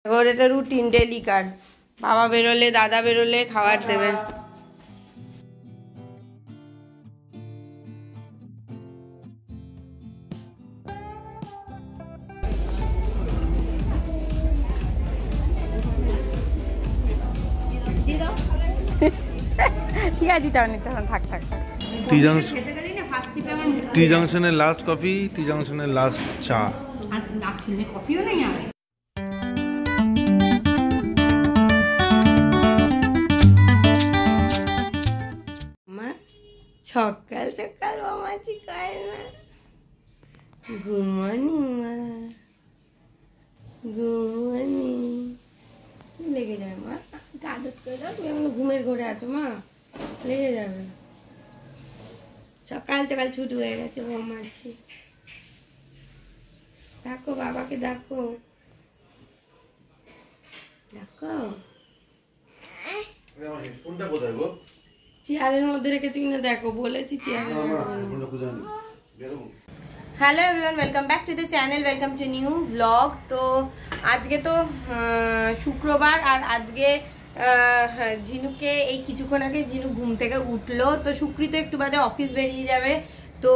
ওর এটা রুটিন ডেলিকার। বাবা বেরোলে দাদা বেরোলে খাবার দেবে। ঠিক আছে, দিতে হবে থাক থাক। টি জংশনের লাস্ট কফি, টি জংশনের লাস্ট চা। কফিও নেই আর সকাল সকাল মামাচি কয় না ঘুমানি মা, ঘুমানি লেগে যাবে মা। আদত করে দাও, তুমি এখন ঘুমের ঘরে আছো মা, লেগে যাবে। সকাল সকাল ছুটি হয়ে গেছে মামাচি। ডাকো বাবাকে, ডাকো ডাকো। ফোনটা কোথায় গো? চেয়ারের মধ্যে রেখেছি কিনা দেখো, বলেছি চেয়ারের মধ্যে। Hello everyone, welcome back to the channel, welcome to new blog. তো আজকে তো শুক্রবার, আর আজকে ঝিনুকে এই কিছুক্ষণ আগে ঝিনুক ঘুম থেকে উঠলো। তো সুকৃত একটু বাদে অফিস বেরিয়ে যাবে, তো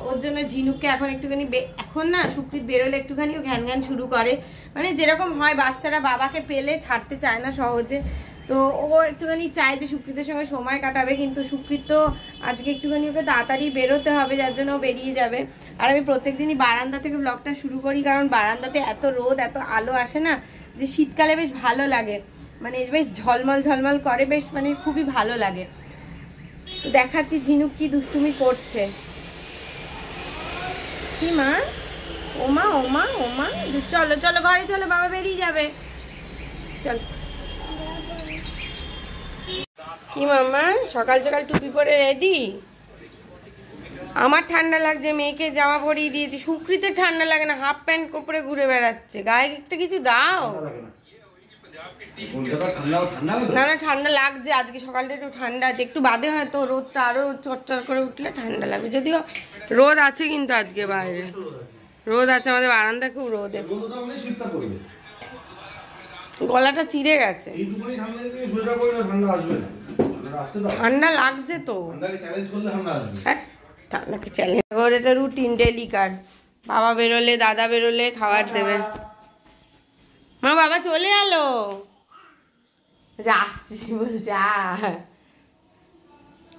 ওর জন্য ঝিনুককে এখন একটুখানি, এখন না সুকৃত বেরোলে একটুখানি ও ঘ্যান ঘ্যান শুরু করে, মানে যেরকম হয় বাচ্চারা বাবাকে পেলে ছাড়তে চায় না সহজে। তো ও একটুখানি চায় যে সুকৃতের সঙ্গে সময় কাটাবে, কিন্তু সুকৃত আজকে একটুখানি ওকে তাড়াতাড়ি বেরোতে হবে, যার জন্য ও বেরিয়ে যাবে। আর আমি প্রত্যেকদিনই বারান্দা থেকে ব্লগটা শুরু করি, কারণ বারান্দাতে এত রোদ এত আলো আসে না, যে শীতকালে বেশ ভালো লাগে, মানে বেশ ঝলমল ঝলমল করে, বেশ মানে খুবই ভালো লাগে। তো দেখাচ্ছি ঝিনুক কি দুষ্টুমি করছে। কি মা? ওমা ওমা ওমা, চলো চলো ঘরে চলো, বাবা বেরিয়ে যাবে, চল। কি মামা সকাল সকাল টুপি পরে রেডি? আমার ঠান্ডা লাগছে, মেয়েকে জামা পরিয়ে দিয়েছি। সুকৃতের ঠান্ডা লাগে না, হাফ প্যান্ট পরে ঘুরে বেড়াচ্ছে। গায়ে একটা কিছু দাও না। না ঠান্ডা লাগছে, আজকে সকালটা একটু ঠান্ডা আছে, একটু বাদে হয়তো রোদটা আরো চটচট করে উঠলে ঠান্ডা লাগবে। যদিও রোদ আছে, কিন্তু আজকে বাইরে রোদ আছে, আমাদের বারান্দায় খুব রোদ এসেছে। গলাটা চিড়ে গেছে, ঠান্ডা লাগছে তো। ঠান্ডাকে চ্যালেঞ্জ, ওর এটা রুটিন ডেলিকার। বাবা বেরোলে দাদা বেরোলে খাবার দেবে। মা বাবা চলে এলো, আসছি বলছে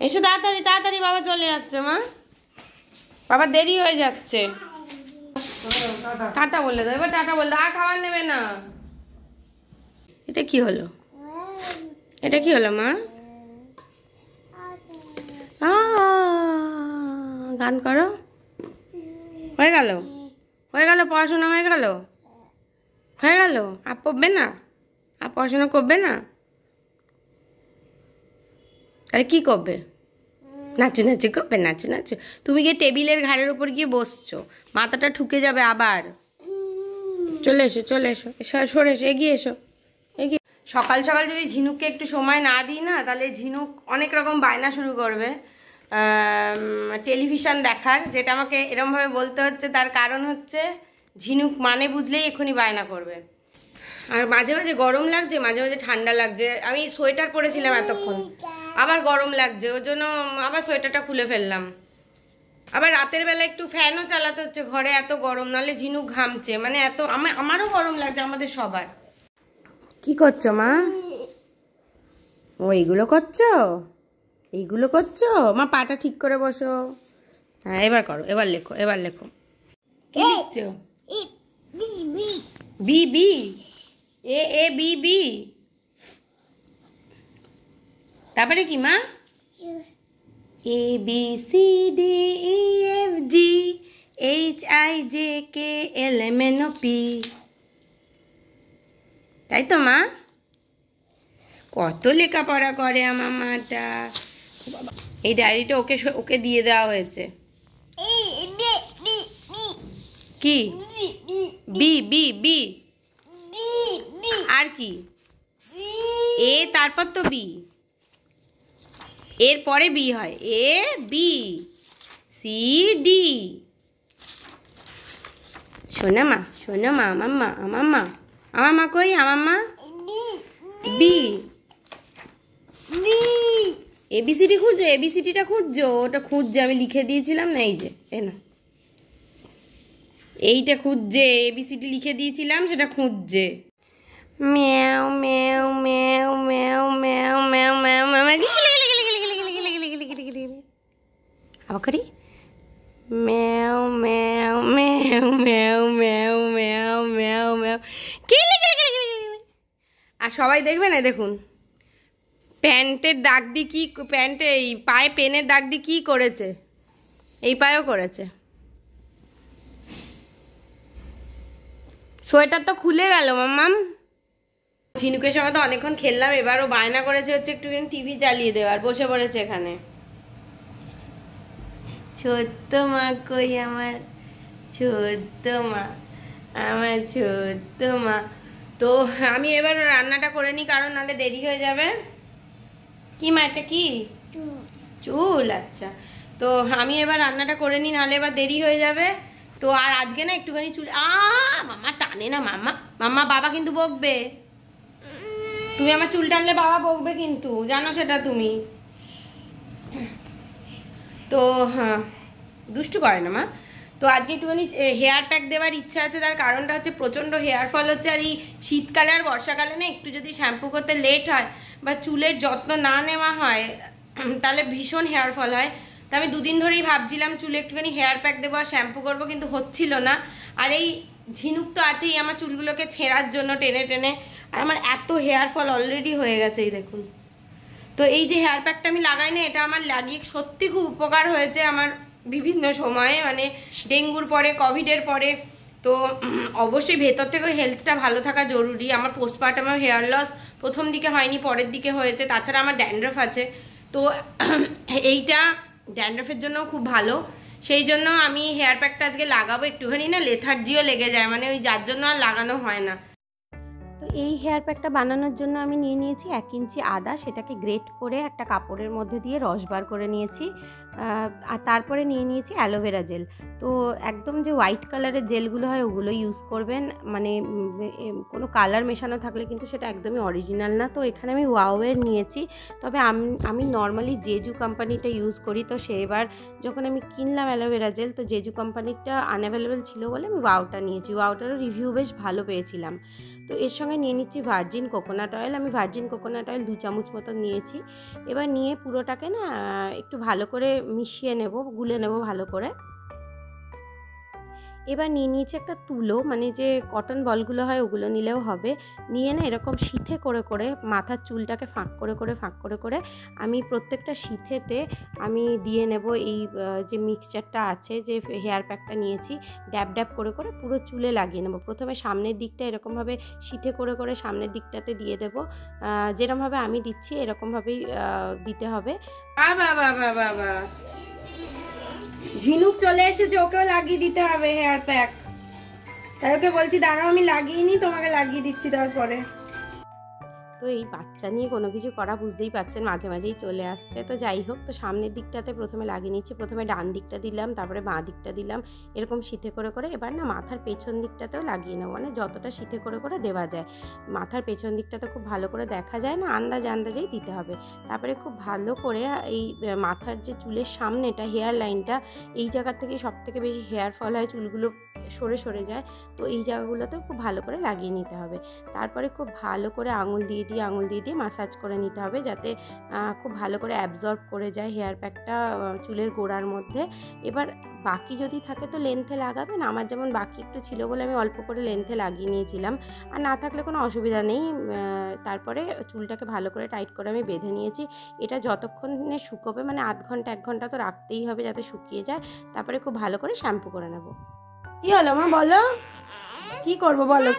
এসো তাড়াতাড়ি তাড়াতাড়ি, বাবা চলে যাচ্ছে। মা বাবা দেরি হয়ে যাচ্ছে, টাটা বলে দাও এবার, টাটা বলে দাও। আর খাবার নেবে না। এটা কি হলো? এটা কি হলো মা? গান করো। হয়ে গেল হয়ে গেল, পড়াশোনা হয়ে গেল হয়ে গেল। আর পড়বে না? আর পড়াশোনা করবে না? আরে কি করবে? নাচু নাচু করবে, নাচু নাচু। তুমি গিয়ে টেবিলের ঘাড়ের উপর গিয়ে বসছো, মাথাটা ঠুকে যাবে আবার। চলে এসো চলে এসো, সরে এসো, এগিয়ে এসো এগিয়ে। সকাল সকাল যদি ঝিনুককে একটু সময় না দিই না, তাহলে ঝিনুক অনেক রকম বায়না শুরু করবে টেলিভিশন দেখার। যেটা আমাকে এরমভাবে বলতে হচ্ছে, তার কারণ হচ্ছে ঝিনুক মানে বুঝলেই এক্ষুনি বায়না করবে। আর মাঝে মাঝে গরম লাগছে, মাঝে মাঝে ঠান্ডা লাগছে। আমি সোয়েটার পরেছিলাম এতক্ষণ, আবার গরম লাগছে, ওর জন্য আবার সোয়েটারটা খুলে ফেললাম। আবার রাতের বেলা একটু ফ্যানও চালাতে হচ্ছে ঘরে, এত গরম, নাহলে ঝিনুক ঘামছে, মানে এত আমারও গরম লাগছে, আমাদের সবার। কি করছো মা? ও এইগুলো করছো, এইগুলো করছো? মা পাটা ঠিক করে বসো। হ্যাঁ এবার করো, এবার লেখো, এবার লেখো। কি লিখছো? B B, A A B B. তারপরে কি মা? A B C D E F G H I J K L M N O P. তাই তো মা? কত লেখাপড়া করে আমার মাটা। এই ডায়েরিটা ওকে ওকে দিয়ে দেওয়া হয়েছে। কি? বি বি বি, আর কি? এ তারপর তো বি, এর পরে বি হয়, এ বি সি ডি। শোনা মা, শোনা মা, আমার মা, আমার মা, আমার মা কই? আমার মা বি এবিসিডি খুঁজছো? এবিসিডিটা খুঁজছো? ওটা খুঁজছে, আমি লিখে দিয়েছিলাম না, এই যে এ না, এইটা খুঁজছে, এবিসিডি লিখে দিয়েছিলাম সেটা খুঁজছে। ম্যাও ম্যাও ম্যাও ম্যাও ম্যাও ম্যাও ম্যাও ম্যাও আবার করি ম্যাও ম্যাও ম্যাও ম্যাও ম্যাও ম্যাও ম্যাও ম্যাও। আর সবাই দেখবে না, দেখুন প্যান্টের দাগ দিয়ে কি, প্যান্টে এই পায়ে পেনের দাগ দিয়ে কি করেছে, এই পায়েও করেছে। সোয়েটার তো খুলে গেল মাম্মাম। ঝিনুকের সঙ্গে তো অনেকক্ষণ খেললাম, এবারও বায়না করেছে হচ্ছে একটুখানি টিভি চালিয়ে দেওয়ার, বসে পড়েছে এখানে। ছোট্ট মা কই আমার ছোট্ট মা, আমার ছোট্ট মা। তো আমি এবার রান্নাটা করে নিই, কারণ নাহলে দেরি হয়ে যাবে। কি মা, এটা কি চুল? আচ্ছা, তো আমি এবার রান্নাটা করে নিই, নাহলে এবার দেরি হয়ে যাবে। তো আর আজকে না একটুখানি চুল, মামা টানে না, মাম্মা মাম্মা, বাবা কিন্তু বকবে। তুমি আমার চুল টানলে বাবা বকবে কিন্তু, জানো সেটা তুমি। তো হ্যাঁ, দুষ্টু করে না মা। তো আজকে একটুখানি হেয়ার প্যাক দেওয়ার ইচ্ছা আছে, তার কারণটা হচ্ছে প্রচণ্ড হেয়ার ফল হচ্ছে। আর এই শীতকালে আর বর্ষাকালে না একটু যদি শ্যাম্পু করতে লেট হয় বা চুলের যত্ন না নেওয়া হয়, তাহলে ভীষণ হেয়ার ফল হয়। তো আমি দুদিন ধরেই ভাবছিলাম চুলে একটুখানি হেয়ার প্যাক দেবো আর শ্যাম্পু করবো, কিন্তু হচ্ছিল না। আর এই ঝিনুক তো আছেই আমার চুলগুলোকে ছেঁড়ার জন্য টেনে টেনে, আর আমার এত হেয়ার ফল অলরেডি হয়ে গেছে, এই দেখুন। তো এই যে হেয়ার প্যাকটা আমি লাগাই না, এটা আমার লাগিয়ে সত্যি খুব উপকার হয়েছে আমার বিভিন্ন সময়ে, মানে ডেঙ্গুর পরে, কোভিডের পরে। তো অবশ্যই ভেতর থেকে হেলথটা ভালো থাকা জরুরি। আমার পোস্টপার্টামের হেয়ার লস প্রথম দিকে হয়নি, পরের দিকে হয়েছে। তাছাড়া আমার ড্যান্ড্রফ আছে, তো এইটা ড্যান্ড্রফের জন্য খুব ভালো। সেই জন্য আমি হেয়ার প্যাকটা আজকে লাগাবো। একটুখানি না লেথার্জিও লেগে যায়, মানে ওই যার জন্য আর লাগানো হয় না। তো এই হেয়ার প্যাকটা বানানোর জন্য আমি নিয়ে নিয়েছি 1 ইঞ্চি আদা, সেটাকে গ্রেট করে একটা কাপড়ের মধ্যে দিয়ে রস বার করে নিয়েছি। আর তারপরে নিয়ে নিয়েছি অ্যালোভেরা জেল। তো একদম যে হোয়াইট কালারের জেলগুলো হয় ওগুলো ইউজ করবেন, মানে কোনো কালার মেশানো থাকলে কিন্তু সেটা একদমই অরিজিনাল না। তো এখানে আমি ওয়াওয়ের নিয়েছি, তবে আমি নর্মালি জেজু কোম্পানিটা ইউজ করি। তো সেবার যখন আমি কিনলাম অ্যালোভেরা জেল, তো জেজু কোম্পানিটা আনঅ্যাভেলেবেল ছিল বলে আমি ওয়াওটা নিয়েছি। ওয়াওটারও রিভিউ বেশ ভালো পেয়েছিলাম। তো এর সঙ্গে নিয়ে নিচ্ছি ভার্জিন কোকোনাট অয়েল। আমি ভার্জিন কোকোনাট অয়েল 2 চামচ মতো নিয়েছি। এবার নিয়ে পুরোটাকে না একটু ভালো করে মিশিয়ে নেব, গুলে নেব ভালো করে। এবার নিয়ে নিয়েছি একটা তুলো, মানে যে কটন বলগুলো হয় ওগুলো নিলেও হবে। নিয়ে না এরকম সিথে করে করে মাথার চুলটাকে ফাঁক করে করে আমি প্রত্যেকটা সিথেতে আমি দিয়ে নেব এই যে মিক্সচারটা আছে, যে হেয়ার প্যাকটা নিয়েছি, ড্যাব ড্যাব করে করে পুরো চুলে লাগিয়ে নেব। প্রথমে সামনের দিকটা এরকমভাবে সিথে করে করে সামনের দিকটাতে দিয়ে দেব। যেরকমভাবে আমি দিচ্ছি এরকমভাবেই দিতে হবে। বাবা বাবা বাবা, ঝিনুক চলে এসেছে, ওকেও লাগিয়ে দিতে হবে হেয়ার প্যাক। তাই ওকে বলছি দাঁড়াও আমি লাগিয়ে নিই, তোমাকে লাগিয়ে দিচ্ছি তারপরে। তো এই বাচ্চা নিয়ে কোনো কিছু করা বুঝতেই পারছেন, মাঝে মাঝেই চলে আসছে। তো যাই হোক, তো সামনের দিকটাতে প্রথমে লাগিয়ে নিচ্ছি। প্রথমে ডান দিকটা দিলাম, তারপরে বাঁ দিকটা দিলাম, এরকম সিথে করে করে। এবার না মাথার পেছন দিকটাতেও লাগিয়ে নেবো, মানে যতটা সিথে করে করে দেওয়া যায়। মাথার পেছন দিকটাতে খুব ভালো করে দেখা যায় না, আন্দাজেই দিতে হবে। তারপরে খুব ভালো করে এই মাথার যে চুলের সামনেটা, হেয়ার লাইনটা, এই জায়গা থেকে সবথেকে বেশি হেয়ার ফল হয়, চুলগুলো সরে সরে যায়। তো এই জায়গাগুলোতেও খুব ভালো করে লাগিয়ে নিতে হবে। তারপরে খুব ভালো করে আঙুল দিয়ে মাসাজ করে নিতে হবে, যাতে খুব ভালো করে অ্যাবজর্ব করে যায় হেয়ার প্যাকটা চুলের গোড়ার মধ্যে। এবার বাকি যদি থাকে তো লেন্থে লাগাবেন। আমার যেমন বাকি একটু ছিল বলে আমি অল্প করে লেন্থে লাগিয়ে নিয়েছিলাম, আর না থাকলে কোনো অসুবিধা নেই। তারপরে চুলটাকে ভালো করে টাইট করে আমি বেঁধে নিয়েছি। এটা যতক্ষণে শুকোবে, মানে আধ ঘন্টা 1 ঘন্টা তো রাখতেই হবে যাতে শুকিয়ে যায়। তারপরে খুব ভালো করে শ্যাম্পু করে নেব। কি হলো মা, বলো কি করবো, বলো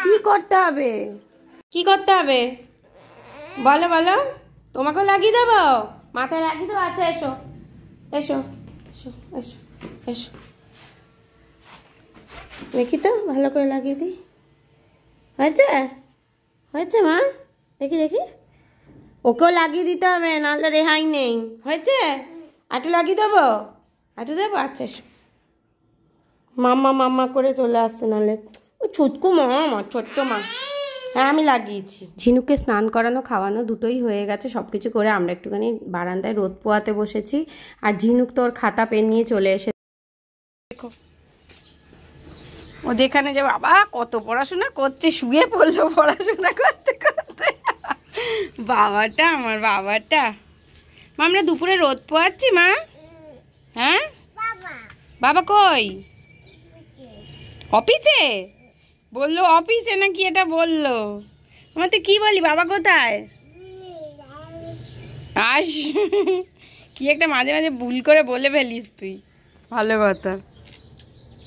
কি করতে হবে, কি করতে হবে বলো বলো। তোমাকেও লাগিয়ে দেবো, মাথায় লাগিয়ে দেবো। আচ্ছা এসো এসো এসো এসো এসো, দেখি তো ভালো করে লাগিয়ে দিই। হয়েছে হয়েছে মা, দেখি দেখি। ওকেও লাগিয়ে দিতে হবে, নাহলে রেহাই নেই। হয়েছে, আটু লাগিয়ে দেবো, আটু দেবো। আচ্ছা এসো। মাম্মা মাম্মা করে চলে আসছে, নাহলে ওই ছোটকু মা, আমার ছোট্ট মা। হ্যাঁ আমি লাগিয়েছি। ঝিনুককে স্নান করানো খাওয়ানো দুটোই হয়ে গেছে, সব কিছু করে আমরা একটুখানি বারান্দায় রোদ পোয়াতে বসেছি। আর ঝিনুক তোর খাতা পেন নিয়ে চলে এসে দেখো ও যেখানে যে বাবা কত পড়াশোনা করছে, শুয়ে পড়লো পড়াশোনা করতে করতে। বাবাটা আমার বাবাটা। মা আমরা দুপুরে রোদ পোয়াচ্ছি মা। হ্যাঁ বাবা কই? অফিসে বললো, অফিসে নাকি এটা বললো। আমার তো কি বলি, বাবা কোথায়? আস কি একটা মাঝে মাঝে ভুল করে বলে ফেলিস তুই। ভালো কথা।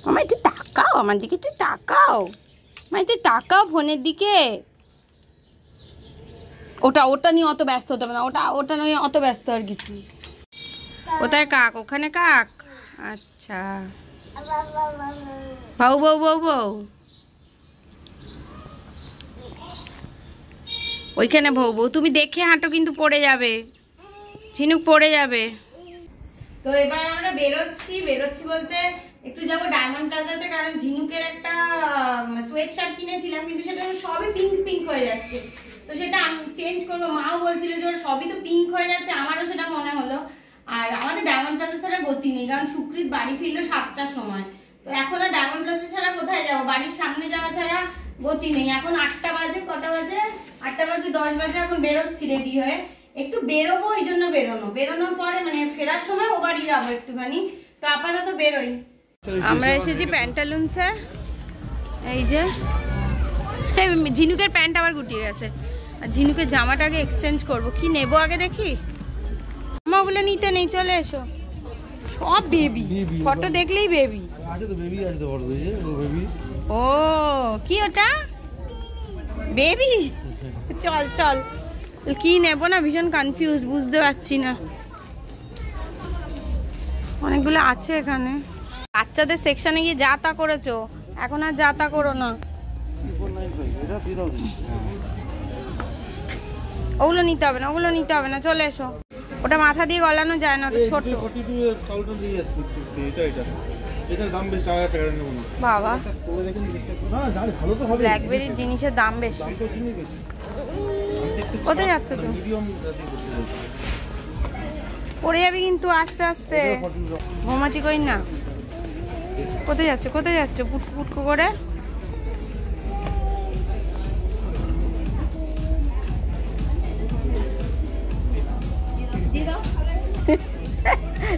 আমার একটু তাকাও আমার দিকে, একটু তাকাও মা, একটু তাকাও ফোনের দিকে। ওটা নিয়ে অত ব্যস্ত হতে হবে না, ওটা নিয়ে অত ব্যস্ত আর কিছু। কোথায় কাক? ওখানে কাক। আচ্ছা বউ বউ বউ বউ ওইখানে বউ বউ। তুমি দেখে হাঁটো কিন্তু পড়ে যাবে, ঝিনুক পড়ে যাবে। তো এবার আমরা বেরোচ্ছি বলতে একটু যাবো ডায়মন্ড প্লাজাতে, কারণ ঝিনুকের একটা সোয়েট শার্ট কিনেছিলাম কিন্তু সেটা সবই পিঙ্ক পিঙ্ক হয়ে যাচ্ছে, তো সেটা চেঞ্জ করবো। মাও বলছিল যে সবই তো পিঙ্ক হয়ে যাচ্ছে, আমারও সেটা মনে হলো। আর আমাদের ডায়মন্ড প্লাজা ছাড়া গতি নেই, কারণ সুকৃত বাড়ি ফিরলো 7টার সময়। তো এখন আর ডায়মন্ড প্লাজা ছাড়া কোথায় যাবো, বাড়ির সামনে যাওয়া ছাড়া গতি নেই। এখন 8টা বাজে, কটা বাজে? 8টা বাজে 10 বাজে। এখন বেরোচ্ছি রেডি হয়ে, একটু বেরোবো, এই জন্য বেরোনোর পরে মানে ফেরার সময় ও বাড়ি যাবো একটুখানি। তো আপাতত বেরোই। আমরা এসেছি প্যান্টালুন্সে। এই যে ঝিনুকের প্যান্ট আবার গুটিয়ে গেছে, আর ঝিনুকের জামাটা আগে এক্সচেঞ্জ করবো। কি নেবো আগে দেখি। ওগুলো নিতে নেই, চলে এসো। সব বেবি, ফটো দেখলেই বেবি। ও কি ওটা বেবি? চল চল কি নেবো না, ভীষণ কনফিউজ, বুঝতে পারছি না। অনেকগুলো আছে এখানে। বাচ্চাদের সেকশনে গিয়ে যা তা করেছো, এখন আর যা তা করো না। ওগুলো নিতে হবে না, ওগুলো নিতে হবে না, চলে এসো। ওটা মাথা দিয়ে গলানো যায় না, ছোট। বাবা ব্ল্যাকবেরির জিনিসের দাম বেশি। কোথায় যাচ্ছ তুমি? পড়ে যাবি কিন্তু আস্তে আস্তে। ঘুমাচি কই না। কোথায় যাচ্ছ পুটকু পুটকু করে?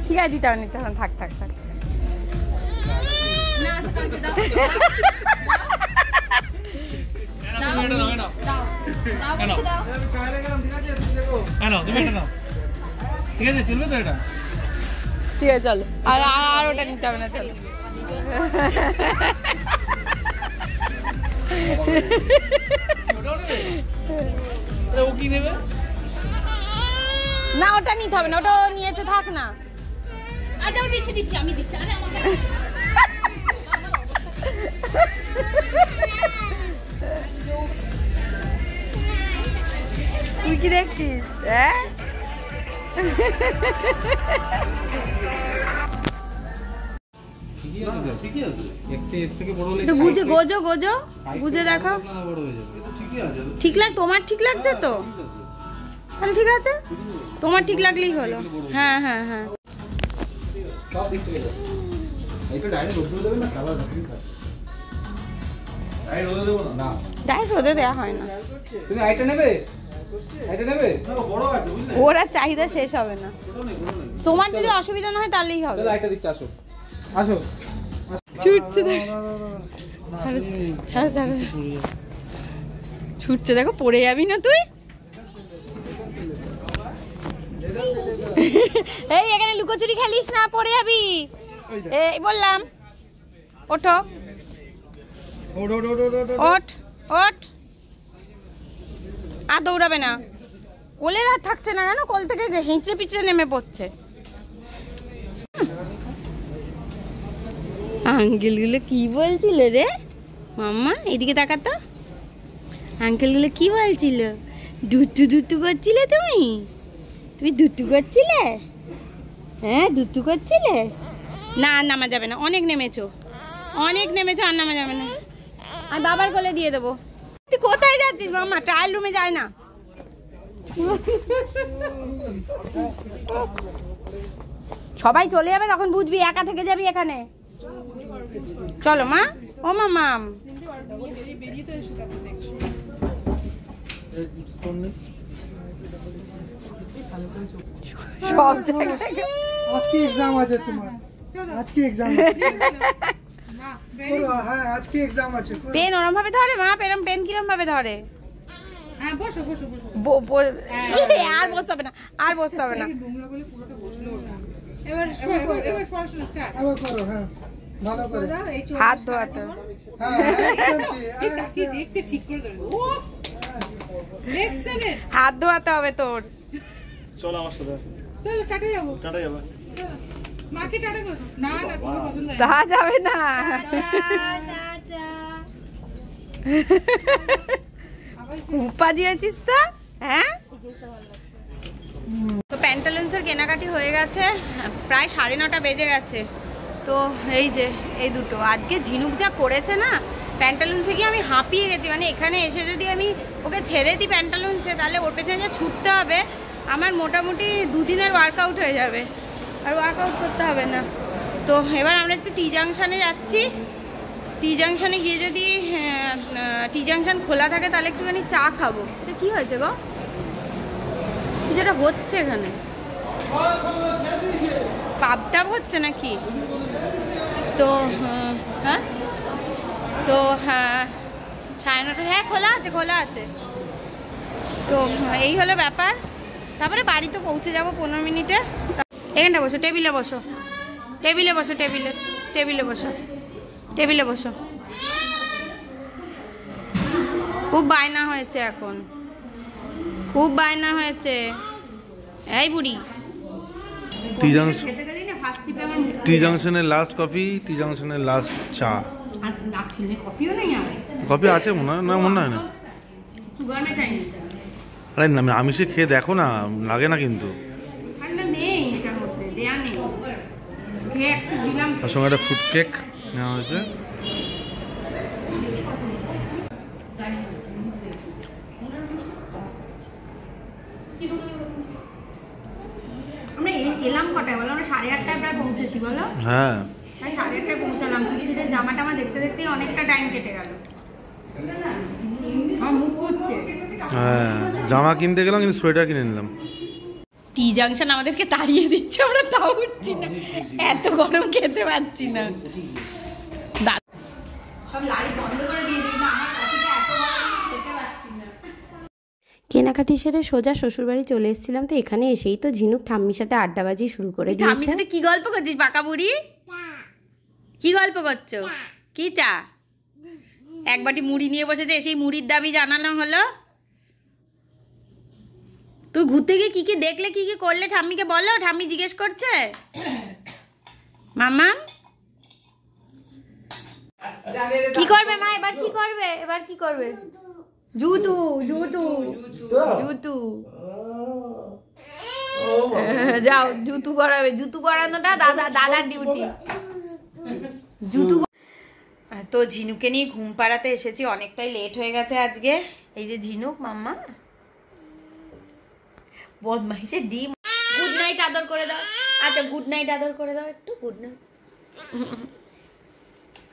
ঠিক আছে দিতে হবে, নিতে হবে, থাক থাক থাক। ঠিক আছে চলো, আর ওটা নিতে হবে না, চলো। না ওটা নিতে হবে না, ওটা নিয়েছে, থাক না। দিচ্ছি আমি দিচ্ছি। তুই কি দেখছিস? হ্যাঁ বুঝে গোজো বুঝে দেখো। ঠিক লাগ, তোমার ঠিক লাগছে তো? তাহলে ঠিক আছে, তোমার ঠিক লাগলেই হলো। হ্যাঁ হ্যাঁ হ্যাঁ ডাইরেক্ট রোদে দেওয়া হয় না। তুমি আইটা নেবে? ওরা চাহিদা শেষ হবে না। তোমার যদি অসুবিধা না হয় তাহলেই হবে। ছুটছে ছুটছে, দেখো পড়ে যাবি না তুই। এই এখানে লুকোচুরি খেলিস না, পড়ে যাবি। এই বললাম ওঠো, ওঠ ওঠ। আর দৌড়াবে না, কোলের আর থাকছে না, জানো কোল থেকে হেঁচড়ে পিছড়ে নেমে পড়ছে। আঙ্কেলগুলো কি বলছিল রে মাম্মা? এদিকে তাকাতো। আঙ্কেলগুলো কি বলছিল? দুটু করছিলে তুমি দুটু করছিলে? হ্যাঁ দুটু করছিলে। না নামা যাবে না, অনেক নেমেছো আর নামা যাবে না। আমি বাবার কোলে দিয়ে দেবো। তুই কোথায় যাচ্ছিস মাম্মা? ট্রায়াল রুমে যায় না। সবাই চলে যাবে তখন বুঝবি, একা থেকে যাবি এখানে। চলো মা। ও মামা সব জায়গায় আজকে এক্সাম আছে তোমার, আজকে এক্সাম হ্যাঁ আজকে এক্সাম আছে। পেন ওরম ভাবে ধরে মা? পেন কিরম ভাবে ধরে? হ্যাঁ বসো বসো বসো। আর বসতে হবে না, আর বসতে হবে না। এবার এবার পড়াশোনা স্টার্ট। আবার করো। হ্যাঁ ভালো করে হাত ধোয়াতে। হ্যাঁ কি দেখছে ঠিক করে ধরে। উফ এক্সেলেন্ট। হাত ধোয়াতে হবে তোর। চল আমার সাথে। চল কাটে যাবো। কাটা যাবে। মাকে টাটা করো। না না তোমার পছন্দ হয়। তা যাবে না। উপাজি আছিস তো? হ্যাঁ তো প্যান্টালুন্সের কেনাকাটি হয়ে গেছে, প্রায় 9:30 বেজে গেছে। তো এই যে এই দুটো আজকে ঝিনুক যা করেছে না প্যান্টালুন্সে, গিয়ে আমি হাঁপিয়ে গেছি। মানে এখানে এসে যদি আমি ওকে ছেড়ে দিই প্যান্টালুন্সে, তাহলে ওর পেছনে যে ছুটতে হবে আমার মোটামুটি 2 দিনের ওয়ার্কআউট হয়ে যাবে, আর ওয়ার্কআউট করতে হবে না। তো এবার আমরা একটু টি জাংশনে যাচ্ছি। টি জাংশনে গিয়ে যদি টি জাংশন খোলা থাকে তাহলে একটুখানি চা খাবো। এটা কি হয়েছে গো? কি যেটা হচ্ছে এখানে? পাবটাব হচ্ছে নাকি? তো হ্যাঁ তো হ্যাঁ 9:30। হ্যাঁ খোলা আছে, খোলা আছে। তো এই হলো ব্যাপার। তারপরে বাড়িতে পৌঁছে যাবো 15 মিনিটে। এখানটা বসো, টেবিলে বসো, টেবিলে বসো, টেবিলে বসো, টেবিলে বসো। খুব বায়না হয়েছে এখন, খুব বায়না হয়েছে। এই বুড়ি টি জাংশনের লাস্ট কফি, টি জাংশনের লাস্ট চা। কফিও নেই আর কফি আছে মনে হয় না? মনে হয় না। সুগার না চাইনি। আরে না আমিষে খেয়ে দেখো না, লাগে না কিন্তু। নেই এটার মধ্যে, দেয়া নেই। খেয়ে একটু দিলাম। তার সঙ্গে একটা ফ্রুট কেক নেওয়া হয়েছে। আমরা এলাম কটায় বলো? আমরা 8:30 প্রায় পৌঁছেছি বলো। হ্যাঁ 8:30 পৌঁছালাম। শীতের জামা টামা দেখতে দেখতেই অনেকটা টাইম কেটে গেল। আমার মুখ করছে। হ্যাঁ জামা কিনতে গেলাম কিন্তু সোয়েটার কিনে নিলাম। টি জাংশন আমাদেরকে তাড়িয়ে দিচ্ছে, আমরা তাও উঠছি না, এত গরম খেতে পারছি না। সব লাইট বন্ধ করে দিয়ে দিই না, আমার কফিটা এত গরম খেতে পারছি না। কেনাকাটি সেরে সোজা শ্বশুরবাড়ি চলে এসেছিলাম। তো এখানে এসেই তো ঝিনুক ঠাম্মির সাথে আড্ডাবাজি শুরু করে দিয়েছে। ঠাম্মির সাথে কি গল্প করছিস বাঁকা বুড়ি? কি গল্প করছো? কি চা? এক বাটি মুড়ি নিয়ে বসেছে, সেই মুড়ির দাবি জানানো হলো। তুই ঘুরতে গিয়ে কি কি দেখলে, কি কি করলে ঠাম্মিকে বলো, ঠাম্মি জিজ্ঞেস করছে। মামা কি করবে মা? এবার কি করবে? এবার কি করবে? জুতু জুতু জুতু যাও জুতু করাবে। জুতু করানোটা দাদার ডিউটি। জুতু। তো ঝিনুকে নিয়ে ঘুম পাড়াতে এসেছি, অনেকটাই লেট হয়ে গেছে আজকে। এই যে ঝিনুক মাম্মা বদমাইশে ডিম। গুড নাইট আদর করে দাও। আচ্ছা গুড নাইট আদর করে দাও একটু। Good night.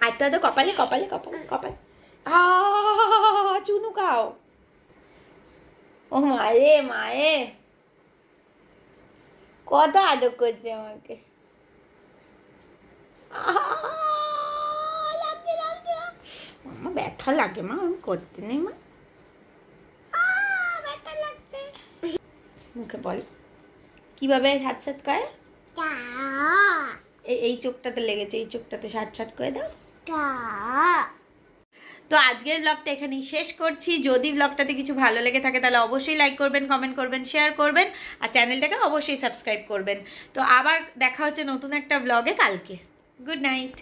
আর তো আদর কপালে কপালে কপালে কপালে। চুনু খাও। ও মায়ে মায়ে কত আদর করছে আমাকে। লাগছে লাগছে। মা ব্যথা লাগে মা, আমি করতে নেই মা, ব্যথা লাগছে। মুখে বল কিভাবে সাত সাত করে। এই চোখটাতে লেগেছে, এই চোখটাতে সাত সাত করে দাও। তো আজকের ব্লগটা এখানেই শেষ করছি। যদি ব্লগটাতে কিছু ভালো লেগে থাকে তাহলে অবশ্যই লাইক করবেন, কমেন্ট করবেন, শেয়ার করবেন, আর চ্যানেলটাকে অবশ্যই সাবস্ক্রাইব করবেন। তো আবার দেখা হচ্ছে নতুন একটা ব্লগে কালকে। Good night.